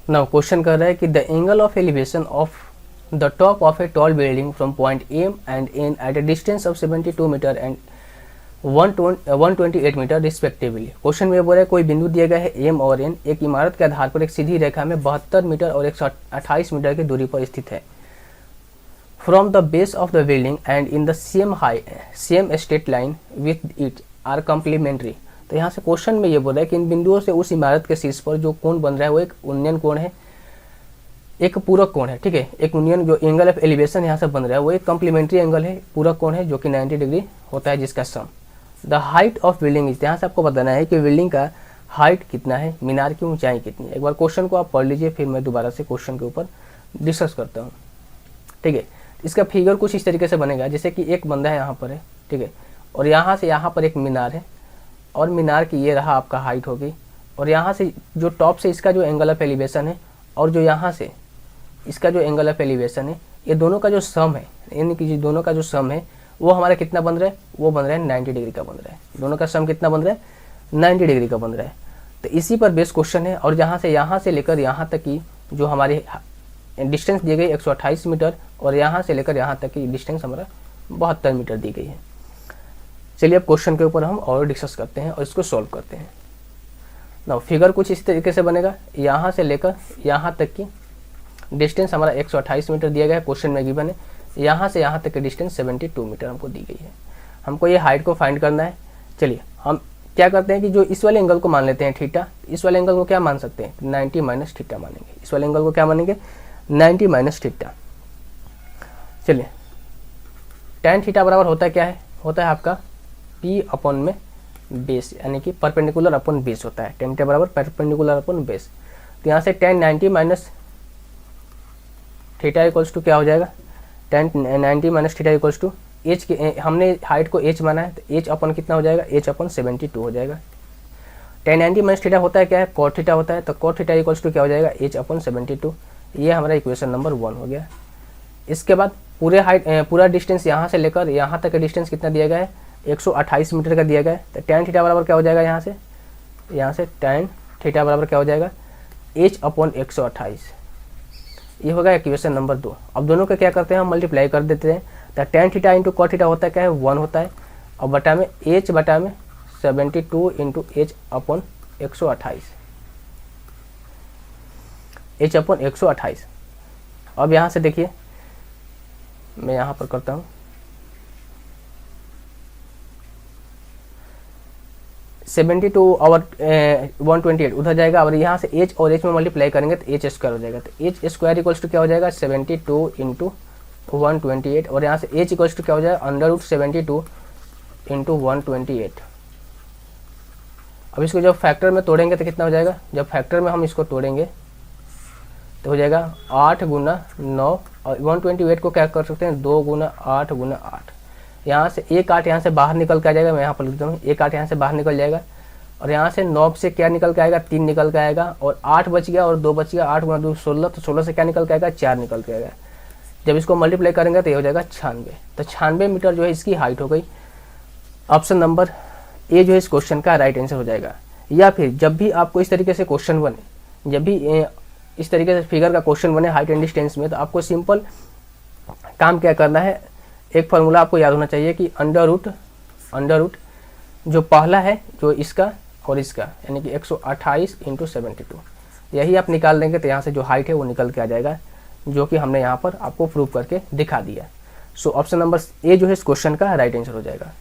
Now question कर रहा है कि the angle of elevation of the top of a tall building from point M and N at a distance of 72 metre and 128 metre respectively. Question में बोल रहा है कोई बिंदु दिया गया है एम और एन एक इमारत के आधार पर एक सीधी रेखा में 72 मीटर और 128 मीटर की दूरी पर स्थित है। From the base of the building and in the same straight line with it are complementary. तो यहाँ से क्वेश्चन में ये बोल रहा है कि इन बिंदुओं से उस इमारत के शीर्ष पर जो कोण बन रहा है वो एक उन्नयन कोण है, एक पूरक कोण है। ठीक है, एक उन्नयन जो एंगल ऑफ एलिवेशन यहाँ से बन रहा है वो एक कॉम्प्लीमेंट्री एंगल है, पूरक कोण है जो कि 90 डिग्री होता है जिसका sum. The height of building is, यहाँ से आपको बताना है कि बिल्डिंग का हाइट कितना है, मीनार की ऊंचाई कितनी है। एक बार क्वेश्चन को आप पढ़ लीजिए, फिर मैं दोबारा से क्वेश्चन के ऊपर डिस्कस करता हूँ। ठीक है, इसका फिगर कुछ इस तरीके से बनेगा जैसे कि एक बंदा है यहाँ पर है, ठीक है, और यहाँ से यहाँ पर एक मीनार है और मीनार की ये रहा आपका हाइट होगी, और यहाँ से जो टॉप से इसका जो एंगल ऑफ एलिवेशन है और जो यहाँ से इसका जो एंगल ऑफ एलिवेशन है, ये दोनों का जो सम है, यानी कि दोनों का जो सम है वो हमारा कितना बन रहा है, वो बन रहा है 90 डिग्री का बन रहा है। दोनों का सम कितना बन रहा है, 90 डिग्री का बन रहा है। तो इसी पर बेस क्वेश्चन है, और जहाँ से लेकर यहाँ तक की जो हमारी डिस्टेंस दी गई 128 मीटर और यहाँ से लेकर यहाँ तक की डिस्टेंस हमारा 72 मीटर दी गई है। चलिए अब क्वेश्चन के ऊपर हम और डिस्कस करते हैं और इसको सॉल्व करते हैं। ना फिगर कुछ इस तरीके से बनेगा, यहाँ से लेकर यहाँ तक की डिस्टेंस हमारा 128 मीटर दिया गया है, क्वेश्चन में गिवन है। यहाँ से यहाँ तक की डिस्टेंस 72 मीटर हमको दी गई है। हमको ये हाइट को फाइंड करना है। चलिए हम क्या करते हैं कि जो इस वाले एंगल को मान लेते हैं थीटा, इस वाले एंगल को क्या मान सकते हैं, 90 माइनस थीटा मानेंगे। इस वाले एंगल को क्या मानेंगे, 90 माइनस थीटा। चलिए tan थीटा बराबर होता है क्या है, होता है आपका p अपॉन में बेस, यानी कि परपेंडिकुलर अपॉन बेस होता है। tan थीटा बराबर परपेंडिकुलर अपॉन बेस। तो यहाँ से tan 90 minus theta equals to क्या हो जाएगा, tan 90 minus theta equals to H के, हमने हाइट को h माना है तो h अपन कितना हो जाएगा, h अपन 72 हो जाएगा। tan 90 माइनस थीटा होता है क्या है, cot थीटा होता है, तो cot थीटा इक्वल्स टू क्या हो जाएगा, h अपन 72। ये हमारा इक्वेशन नंबर 1 हो गया। इसके बाद पूरा डिस्टेंस यहाँ से लेकर यहाँ तक का डिस्टेंस कितना दिया गया है, 128 मीटर का दिया गया है। तो tan थीटा बराबर क्या हो जाएगा, यहाँ से tan थीटा बराबर क्या हो जाएगा, h अपॉन 128। ये होगा इक्वेशन नंबर 2। अब दोनों का क्या करते हैं, हम मल्टीप्लाई कर देते हैं। तो tan theta into cot theta होता है क्या है, 1 होता है, और बटा में h बटा में 72 into h upon 128, h upon 128। अब यहाँ से देखिए मैं यहाँ पर करता हूँ 72 और 128 उधर जाएगा, और यहाँ से h और h में मल्टीप्लाई करेंगे तो h स्क्वायर हो जाएगा। तो h स्क्वायर इक्वल्स टू क्या हो जाएगा, 72 इंटू 128, और यहाँ से h इक्वल्स टू क्या हो जाएगा, √72 इंटू 128। अब इसको जब फैक्टर में तोड़ेंगे तो कितना हो जाएगा, जब फैक्टर में हम इसको तोड़ेंगे तो हो जाएगा 8 गुना 9, और 128 को क्या कर सकते हैं, 2 गुना 8 गुना 8। यहाँ से एक 8 यहाँ से बाहर निकल के आ जाएगा, मैं यहाँ पर लिख देता हूँ, एक 8 यहाँ से बाहर निकल जाएगा, और यहाँ से 9 से क्या निकल के आएगा, 3 निकल के आएगा, और 8 बच गया और 2 बच गया, 8 गुना 2 16, तो 16 से क्या निकल के आएगा, 4 निकल के आएगा। जब इसको मल्टीप्लाई करेंगे तो ये हो जाएगा 96। तो 96 मीटर जो है इसकी हाइट हो गई। ऑप्शन नंबर ए जो है इस क्वेश्चन का राइट आंसर हो जाएगा। या फिर जब भी आपको इस तरीके से क्वेश्चन बने, जब भी इस तरीके से फिगर का क्वेश्चन बने हाइट एंड डिस्टेंस में, तो आपको सिंपल काम क्या करना है, एक फार्मूला आपको याद होना चाहिए कि अंडर रूट जो पहला है जो इसका और इसका, यानी कि 128 इंटू 72, यही आप निकाल देंगे तो यहाँ से जो हाइट है वो निकल के आ जाएगा, जो कि हमने यहाँ पर आपको प्रूव करके दिखा दिया। सो ऑप्शन नंबर ए जो है इस क्वेश्चन का राइट आंसर हो जाएगा।